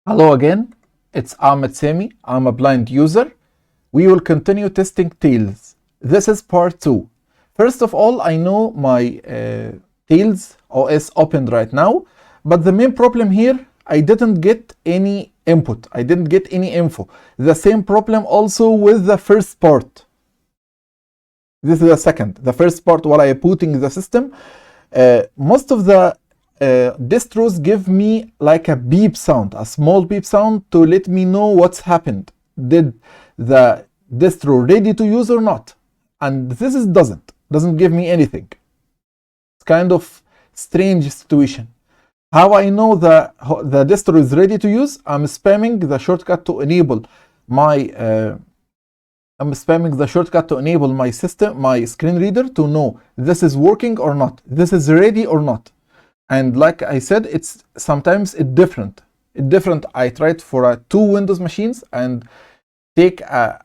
Hello again, it's Ahmed Sami. I'm a blind user. We will continue testing Tails. This is part 2. First of all, I know my Tails OS opened right now, but the main problem here, I didn't get any input. I didn't get any info. The same problem also with the first part. This is the second. The first part, while I booting the system, most of the distros give me like a beep sound, a small beep sound to let me know what's happened. Did the distro ready to use or not? And this is doesn't give me anything. It's kind of strange situation. How I know the distro is ready to use? I'm spamming the shortcut to enable my system, my screen reader, to know this is working or not, this is ready or not. And like I said, it's sometimes different. I tried for 2 Windows machines and take a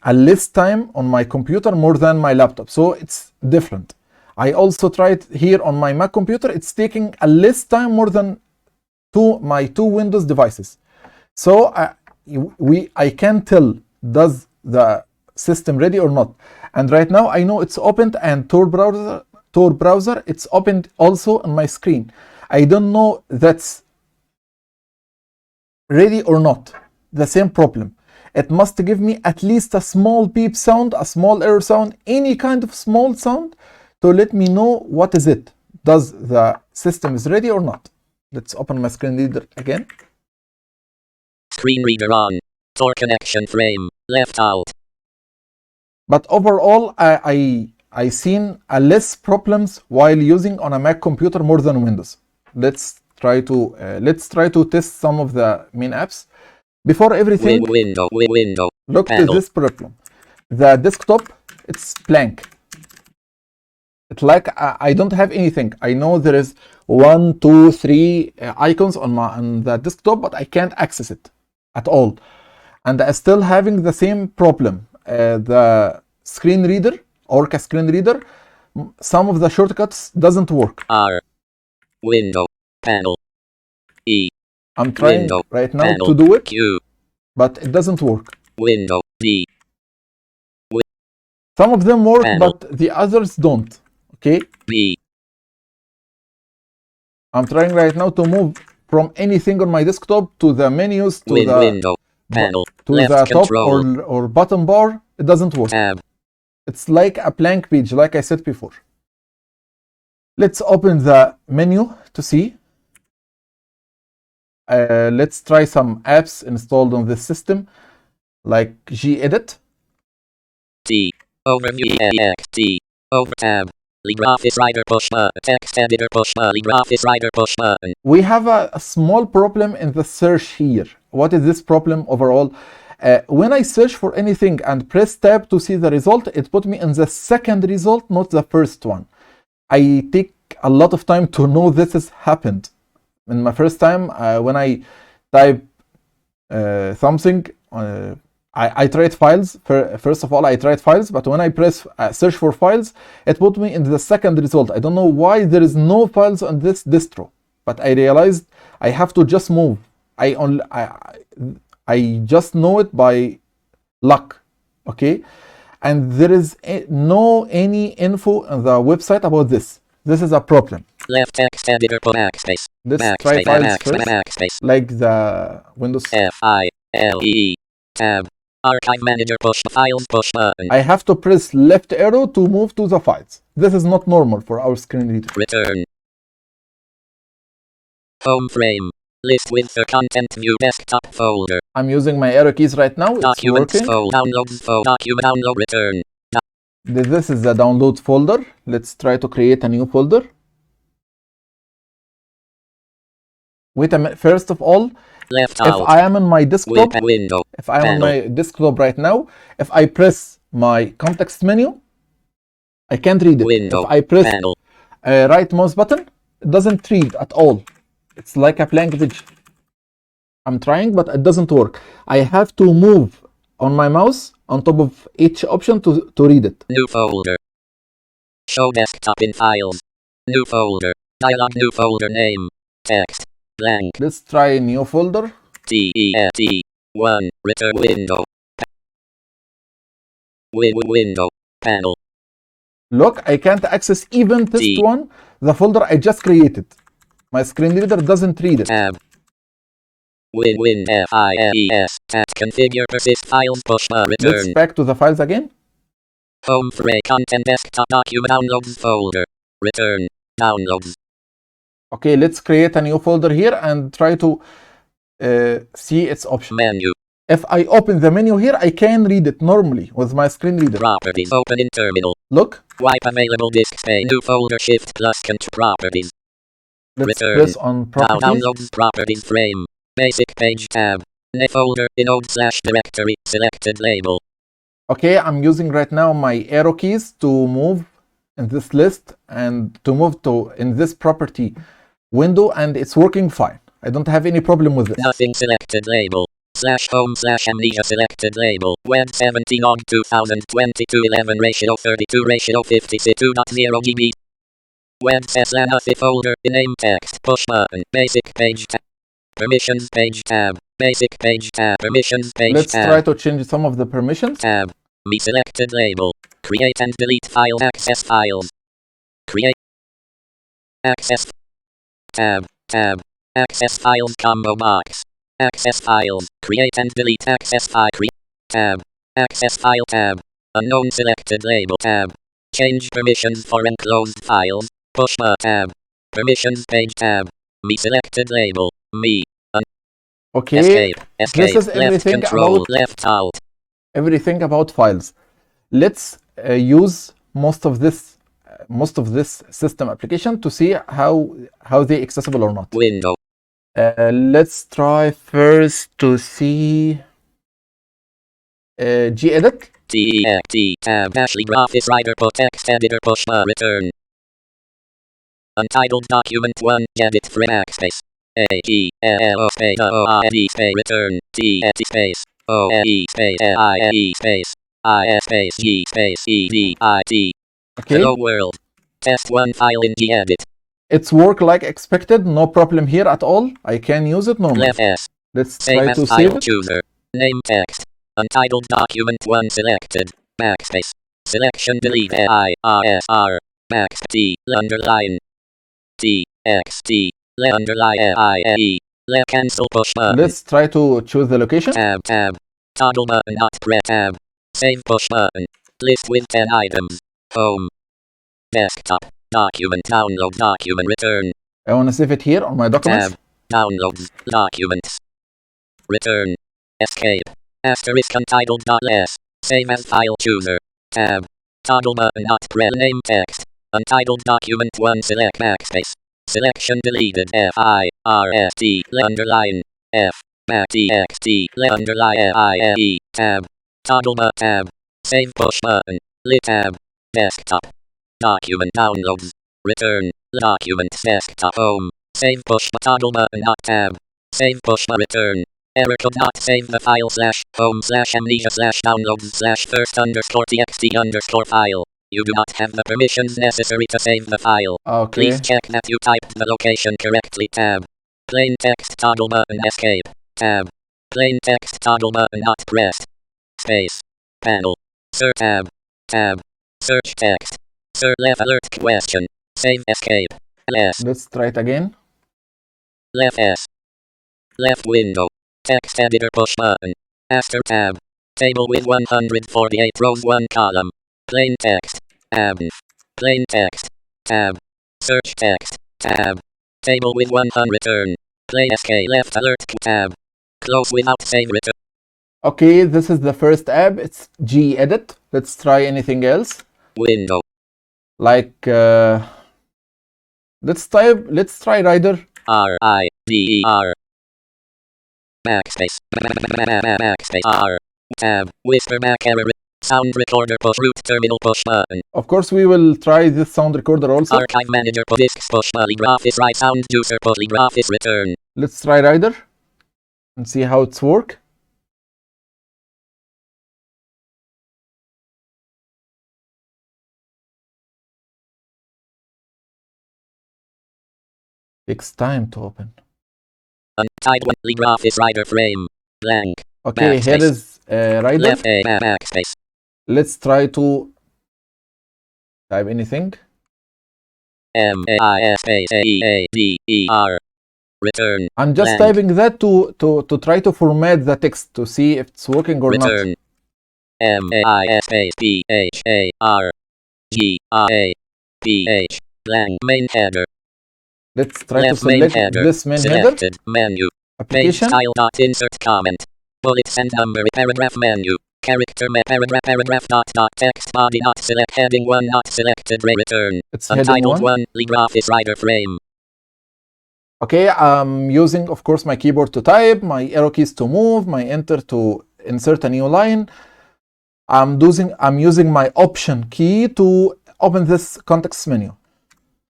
less time on my computer more than my laptop. So it's different. I also tried here on my Mac computer. It's taking a less time more than my 2 Windows devices. So I can tell does the system ready or not. And right now I know it's opened, and Tor browser, it's opened also on my screen. I don't know that's ready or not. The same problem. It must give me at least a small beep sound, a small error sound, any kind of small sound to let me know what is it. Does the system is ready or not? Let's open my screen reader again. Screen reader on. Tor connection frame left out. But overall, I seen a less problems while using on a Mac computer more than Windows. Let's try to test some of the main apps. Before everything, window. Look panel. to this problem. The desktop, it's blank. It's like I don't have anything. I know there is 1, 2, 3 icons on the desktop, but I can't access it at all. And I'm still having the same problem. The screen reader, Orca screen reader, some of the shortcuts doesn't work. R. Window. Panel. E. I'm trying window, right now panel, to do it, Q. but it doesn't work. Window. D. Some of them work, panel. but the others don't. Okay? B. I'm trying right now to move from anything on my desktop to the menus, to the window. Panel. to left the top control. or bottom bar. It doesn't work. Tab. It's like a blank page, like I said before. Let's open the menu to see. Let's try some apps installed on this system, like gedit. T. Overview. T. Over tab. LibreOffice Writer push button. Text editor push button. LibreOffice Writer push button. We have a small problem in the search here. What is this problem overall? When I search for anything and press tab to see the result, it put me in the second result, not the first one. I take a lot of time to know this has happened. In my first time, when I type something, I tried files. First of all, I tried files, but when I press search for files, it put me in the second result. I don't know why there is no files on this distro, but I realized I have to just move. I just know it by luck, okay? And there is no any info on the website about this. This is a problem. Left text editor put backspace. Let's Backspace. try files Backspace. first, like the Windows. F-I-L-E. Tab. Archive manager push the files push button. I have to press left arrow to move to the files. This is not normal for our screen reader. Return. Home frame. List with the content view desktop folder. I'm using my arrow keys right now. It's Documents working. folder. Downloads folder. Download return. This is the downloads folder. Let's try to create a new folder. Wait a minute. First of all, left if out. I am on my desktop, window. if I'm panel. on my desktop right now, if I press my context menu, I can't read it. Window. If I press panel. right mouse button, it doesn't read at all. It's like a blank page. I'm trying, but it doesn't work. I have to move on my mouse on top of each option to read it. New folder. Show desktop in files. New folder. Dialog. New folder name. Text. Blank. Let's try a new folder. TEFT. 1. Return window. Window. Panel. Look, I can't access even this one, the folder I just created. My screen reader doesn't read it. Tab. FILES. Tab. Configure persist files push return. Let's back to the files again. Home tray content desktop document downloads folder. Return. Downloads. Okay, let's create a new folder here and try to see its option. Menu. If I open the menu here, I can read it normally with my screen reader. Properties. Open in terminal. Look. Wipe available disk space. New folder shift plus control properties. Let's Return. press on properties. Downloads properties frame. Basic page tab. Ne folder inode/directory. Selected label. Okay, I'm using right now my arrow keys to move in this list and to move to in this property window, and it's working fine. I don't have any problem with this. Nothing selected label. /home/amnesia selected label. Web 17 on 2022 11 ratio 32 ratio 52.0 GB. Web says nothing folder. Name text. Push button. Basic page tab. Permissions page tab. Basic page tab. Permissions page Let's tab. try to change some of the permissions. Tab. Me selected label. Create and delete files. Access files. Create. Access. Tab. Tab. Access files combo box. Access files. Create and delete access file. Tab. Access file tab. Unknown selected label tab. Change permissions for enclosed files. Push tab. Permissions page tab. Me selected label. Me. Okay. Escape. Escape. This is everything left control. about Left alt. everything about files. Let's use most of this system application to see how they accessible or not. Window. Let's try first to see gedit. TEFT tab dash LibreOffice Writer put text editor push return. Untitled document 1 gedit free backspace. A-E-L-O space O-R-E space return T-E-T space O-E space I-E space I-S space G space E-D-I-T. Okay. Hello world. Test 1 file in gedit. It's work like expected, no problem here at all. I can use it normally. Left S. Let's Save try as to file save it. chooser. Name text. Untitled document 1 selected. Backspace. Selection delete I-R-S-R. Backspace T underline T X T underline I-E. Cancel push button. Let's try to choose the location. Tab tab. Toggle button not press tab. Save push button. List with 10 items. Home. Desktop. Document download document return. I want to save it here on my documents. Tab. Downloads. Documents. Return. Escape. Asterisk untitled.ls. Save as file chooser. Tab. Toggle button not press name text. Untitled document 1 select backspace. Selection deleted F-I-R-S-T underline F back T-X-T underline F-I-L-E tab. Toggle button tab. Save push button. Lit tab. Desktop. Document downloads. Return. Documents desktop home. Save push toggle button not tab. Save push return. Error could not save the file /home/amnesia/downloads/first_txt_file. You do not have the permissions necessary to save the file. Okay. Please check that you typed the location correctly. Tab. Plain text toggle button escape. Tab. Plain text toggle button not pressed. Space. Panel. Search tab. Tab. Search text. Search left alert question. Save escape. LS. Let's try it again. Left S. Left window. Text editor push button. After tab. Table with 148 rows 1 column. Plain text. Tab. Plain text. Tab. Search text. Tab. Table with 100 return. Play SK left alert tab. Close without save return. Okay, this is the first app. It's gedit. Let's try anything else. Window. Like let's try Rider. R-I-D-E-R. Backspace. Backspace. R. Tab. Whisper back error. Sound recorder push root terminal push button. Of course, we will try this sound recorder also. Archive manager push disks push LibreOffice write sound juicer push LibreOffice return. Let's try Rider and see how it's work. Takes time to open. Untitled LibreOffice Writer frame. Blank. Okay, here is Rider. Left A backspace. Let's try to type anything. MAI space AEADER. Return. I'm just blank. typing that to try to format the text to see if it's working or Return. MAI space PHARGRAPH. Blank. Main header. not. Let's try to Left main select header. this main header. Selected. Menu. Page Application. style dot insert comment. Bullets and number. Paragraph menu. Character paragraph dot text body not select heading 1 not selected return. It's heading Untitled 1. 1 LibreOffice Writer frame. Okay, I'm using, of course, my keyboard to type, my arrow keys to move, my enter to insert a new line. I'm using my option key to open this context menu.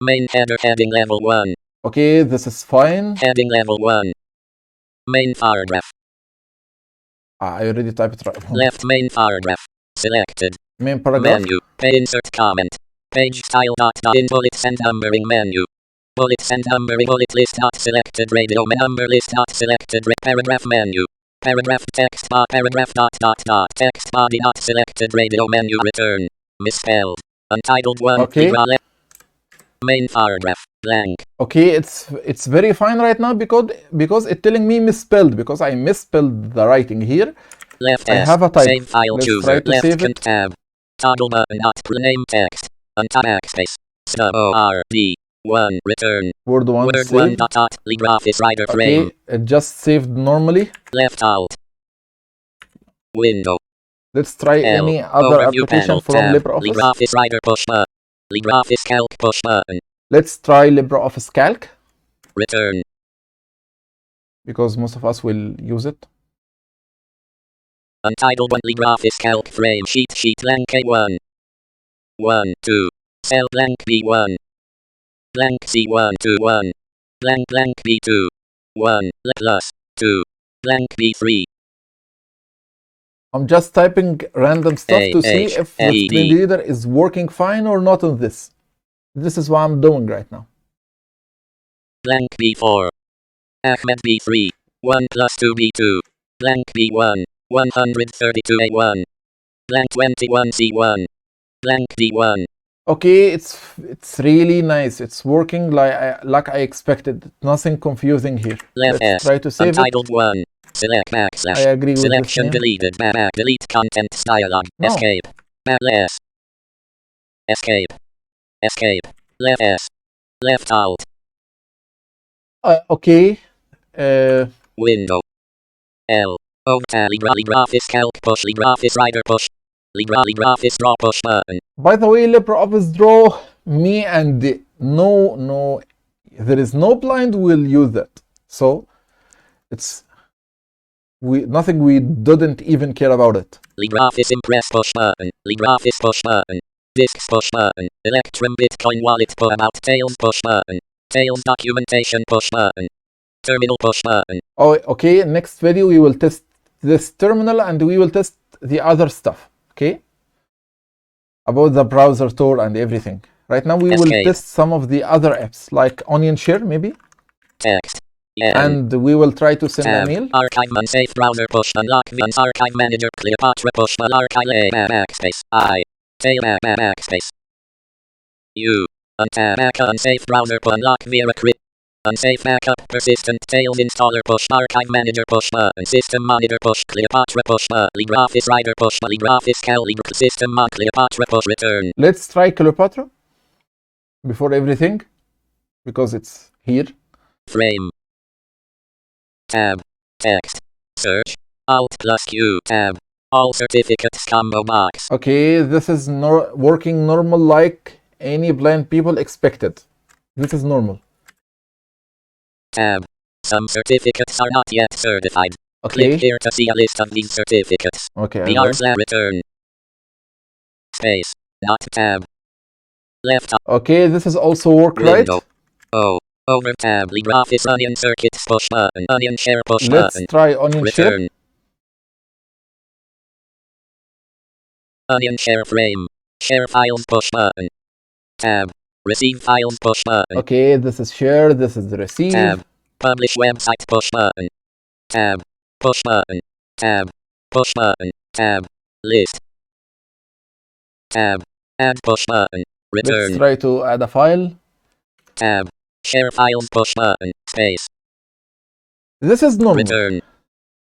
Main header heading level 1. Okay, this is fine. Heading level 1. Main paragraph. I already typed it right. Left main paragraph. Selected. Main paragraph. Menu. Insert comment. Page style dot in bullets and numbering menu. Bullets and numbering bullet list not selected radio number list not selected paragraph menu. Paragraph text bar paragraph dot text body not selected radio menu return. Misspelled. Untitled 1. Okay. Main paragraph. Blank. Okay, it's very fine right now because it's telling me misspelled because I misspelled the writing here. Left I S. have a type. Save file Let's chooser. try to Left save it. tab. Toggle button not name text. Backspace. WRD 1 return. Word 1 Word saved. 1 dot LibreOffice Writer frame. Okay, it just saved normally. Left alt. Window. Let's try L. any other Overview application panel from tab. LibreOffice. LibreOffice Writer push button. LibreOffice Calc push button. Let's try LibreOffice Calc Return. because most of us will use it. Untitled 1 LibreOffice Calc frame sheet blank A1. 1 2. Cell blank B1. Blank C1 2 1. Blank B2. 1 plus 2. Blank B3. I'm just typing random stuff to see if the AHLED. screen reader is working fine or not on this. This is what I'm doing right now. Blank B4. Ahmed B3. 1 plus 2 B2. Blank B1. 132 A1. Blank 21 C1. Blank D1. Okay, it's really nice. It's working like I expected. Nothing confusing here. Left Let's S. try to save it. Untitled 1. Select backslash. I agree with this Selection name. deleted. Back. Delete contents dialog. No. Escape. Less. Escape. Escape. Left S. Left alt. Okay. Window. L. Orca LibreOffice Calc push LibreOffice Writer push. LibreOffice Draw push button. By the way, LibreOffice Draw, me and no, there is no blind will use that. So it's nothing we didn't even care about it. LibreOffice Impress push button. LibreOffice push button. Disks push button. Electrum Bitcoin wallet push about Tails push button. Tails documentation push button. Terminal push button. Oh, okay. Next video we will test this terminal and we will test the other stuff. Okay. About the browser tour and everything. Right now we will Escape. test some of the other apps like Onion Share maybe, Text. Yeah. and we will try to send a Tab. mail. Archive unsafe browser push unlock Vince archive manager Cleopatra push archive backspace I tail backspace U untab unsafe browser unlock via crypt unsafe backup persistent tails installer push archive manager push button system monitor push Cleopatra push LibreOffice Writer push LibreOffice Cal system mod Cleopatra push return. Let's try Cleopatra before everything because it's here. Frame. Tab. Text. Search. Alt plus Q. Tab. All certificates combo box. Okay, this is working normal like any blind people expected. This is normal. Tab. Some certificates are not yet certified. Okay. Click here to see a list of these certificates. Okay. I BR will. return. Space. Not tab. Left. Okay, this is also work right. Window. O. Over tab. LibreOffice Onion Circuits push button. Onion Share push Let's button. try Onion Share. Return. Onion Share frame. Share files push button. Tab. Receive files push button. Okay, this is share. This is the receive. Tab. Publish website push button. Tab. Push button. Tab. Push button. Tab. List. Tab. Add push button. Let's Return. try to add a file. Tab. Share files push button. Space. This is normal. Return.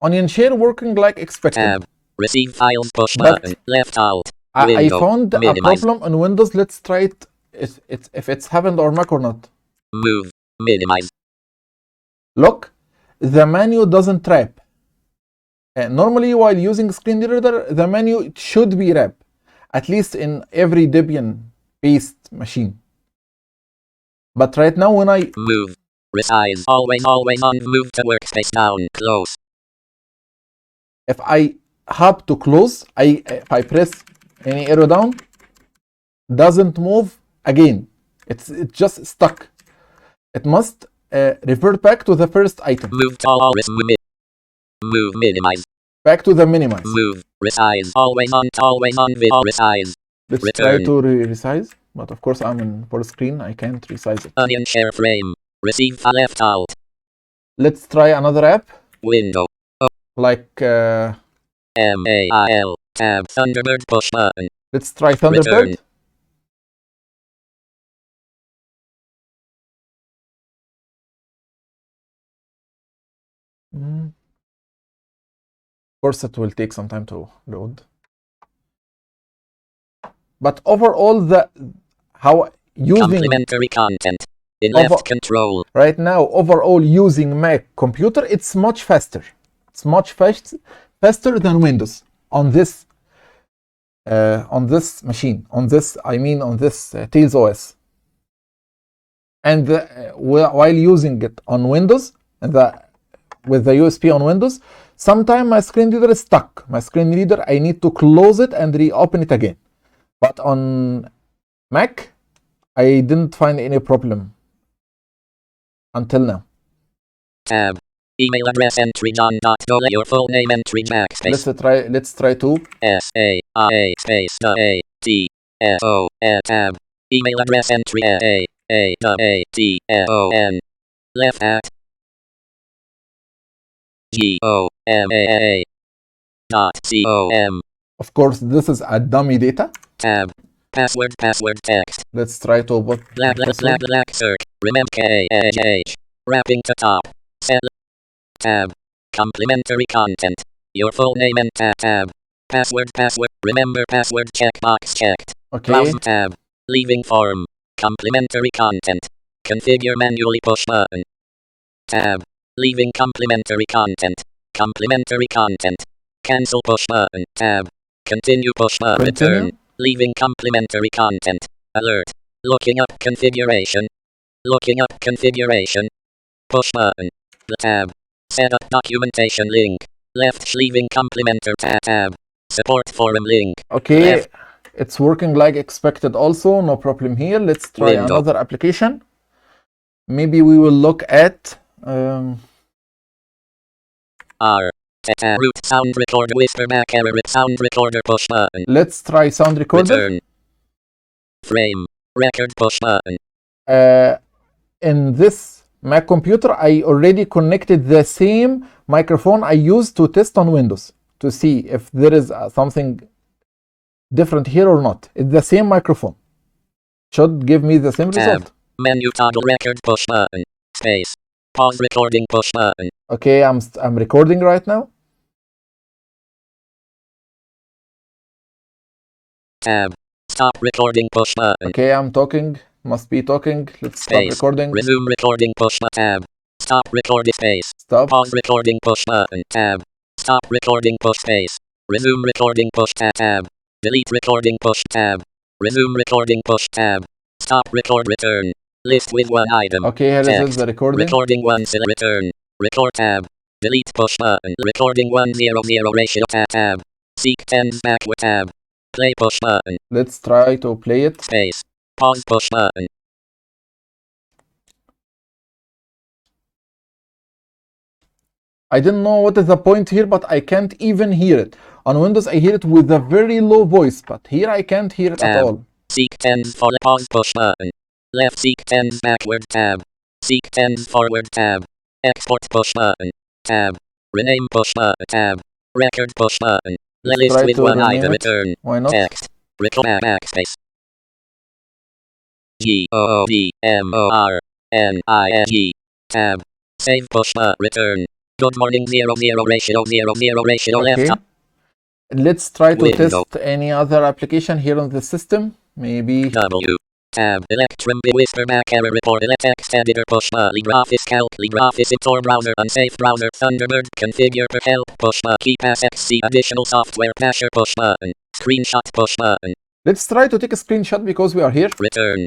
Onion share working like expected. Tab. Receive files push But button. Left alt. I Window. found a Minimize. problem on Windows. Let's try it if it's happened on Mac or not. Move. Minimize. Look, the menu doesn't wrap. Normally, while using screen reader, the menu should be wrap, at least in every Debian-based machine. But right now, when I move, resize, always on, move to workspace down, close. If I hop to close, if I press any arrow down, doesn't move again. It's just stuck. It must revert back to the first item. Move to all, move, minimize. Back to the minimize. Move, resize, always on, video, resize. Let's Return. try to resize, but of course I'm in full screen. I can't resize it. Onion share frame, receive left alt. Let's try another app. Window. Like MAIL, tab, Thunderbird push button. Let's try Thunderbird. Return. Of course, it will take some time to load. But overall, how using complementary content in left control right now, overall using Mac computer, it's much faster. It's much faster than Windows on this machine. On this Tails OS. And while using it on Windows, with the USB on Windows, sometimes my screen reader is stuck. My screen reader, I need to close it and reopen it again. But on Mac, I didn't find any problem until now. Tab. Email address entry john.dole, your full name entry backspace. Let's try to SAIA space TSO tab. Email address entry AATON. Left at GOMAA .com. Of course, this is a dummy data. Tab. Password text. Let's try to put black search. Remember KH. Wrapping to top. Set. Tab. Complementary content. Your full name and tab. Password. Remember password checkbox checked. Okay. Browse tab. Leaving form. Complementary content. Configure manually push button. Tab. Leaving complementary content. Complementary content. Cancel push button. Tab. Continue push button. Return. Leaving complementary content. Alert. Looking up configuration. Push button. The tab. Set up documentation link. Left leaving complementary tab. Support forum link. Okay. Left. It's working like expected also. No problem here. Let's try another application. Maybe we will look at root sound recorder whisper back error sound recorder push button. Let's try sound recorder. Return. Frame record push button. In this Mac computer, I already connected the same microphone I used to test on Windows to see if there is something different here or not. It's the same microphone. Should give me the same result. Menu toggle record push button. Space. Pause recording push button. Okay, I'm recording right now. Tab. Stop recording push button. Okay, I'm talking. Must be talking. Let's stop recording. Resume recording push button. Tab. Stop recording space. Stop. Pause recording push button. Tab. Stop recording push space. Resume recording push tab. Delete recording push tab. Resume recording push tab. Stop record return. List with one item. Okay, here is the recording. Recording 1 return. Record tab. Delete push button. Recording 100 ratio tab. Seek 10s backward tab. Play push button. Let's try to play it. Space. Pause push button. I didn't know what is the point here, but I can't even hear it. On Windows, I hear it with a very low voice, but here I can't hear it at all. Seek 10s for pause push button. Left seek 10s backward tab. Seek 10s forward tab. Export push button. Tab. Rename push button. Tab. Record push button. Let's List try with to one rename item. it. Return. Why not? Text. Record backspace. GODMORNING. Tab. Save push button. Return. Good morning 00 ratio 00 ratio Okay. left. Let's try to Window. test any other application here on the system. Maybe W. Tab. Electrum Whisper back error report. Text editor push button. LibreOffice Calc. LibreOffice Tor browser. Unsafe browser. Thunderbird. Configure per help push button. KeyPass XC. Additional software. Pasher push button. Screenshot push button. let's try to take a screenshot because we are here. Return.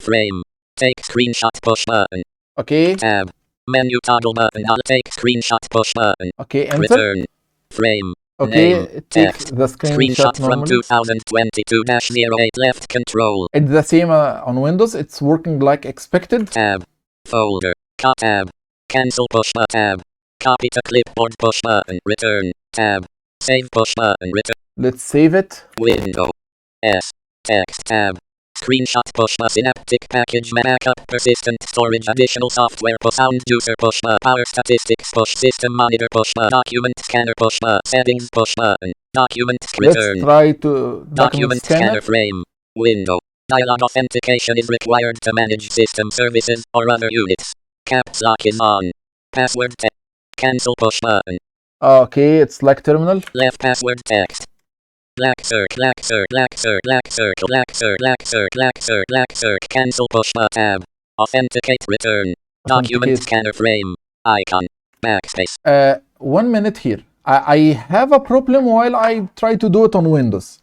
Frame. Take screenshot push button. Okay. Tab. Menu toggle button. I'll take screenshot push button. Okay, enter. Return. Frame. Okay, Name. it takes Text. the screenshot Screenshot from normally. 2022-08 left control. It's the same on Windows. It's working like expected. Tab. Folder. Tab. Cancel push button. Tab. Copy to clipboard push button. Return. Tab. Save push button. Return. Let's save it. Window. S. Text tab. Screenshot push button. Synaptic package backup. Persistent storage. Additional software. Sound user push button. Power statistics push. System monitor push button. Document scanner push button. Settings push button. Document return. Let's try to Document scanner frame. Window. Dialog authentication is required to manage system services or other units. Caps lock is on. Password text. Cancel push button. Okay, it's like terminal. Left password text. Black circle, black circle, black circle, black circle, black circle, black circle, black circle, black circle. Cancel push button tab. Authenticate return. Document scanner frame. Icon. Backspace. 1 minute here. I have a problem while I try to do it on Windows.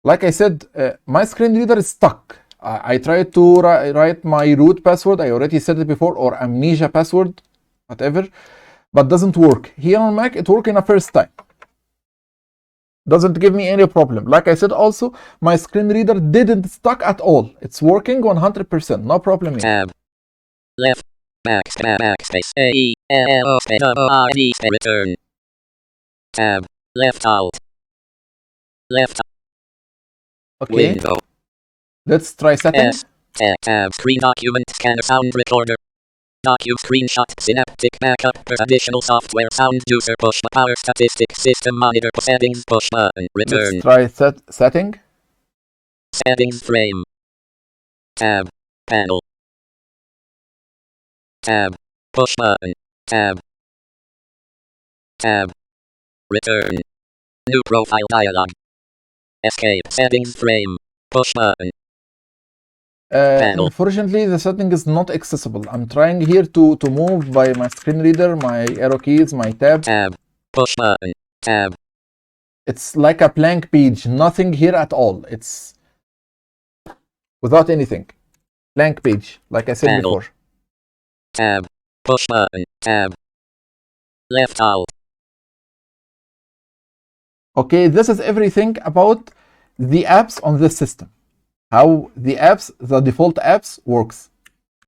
Like I said, my screen reader is stuck. I tried to write my root password. I already said it before, or amnesia password, whatever, but doesn't work. Here on Mac, it worked in a first time. Doesn't give me any problem. Like I said also, my screen reader didn't stuck at all. It's working 100%, no problem here. Tab. Left. Backspace. A-E-L-O-R-D. Return. Tab. Left alt. Left. Okay. Window. Let's try settings. Tab. Screen document scanner sound recorder. Document screenshot. Synaptic backup. Additional software. Sound user push. Power statistics. System monitor. Settings push button. Return. Let's try setting. Settings frame. Tab. Panel. Tab. Push button. Tab. Tab. Return. New profile dialog. Escape. Settings frame. Push button. Unfortunately, the setting is not accessible. I'm trying here to move by my screen reader, my arrow keys, my tab. Tab. Push button. Tab. It's like a blank page. Nothing here at all. It's without anything. Blank page, like I said Panel. before. Tab. Push button. Tab. Left alt. Okay, this is everything about the apps on this system. How the apps, the default apps works.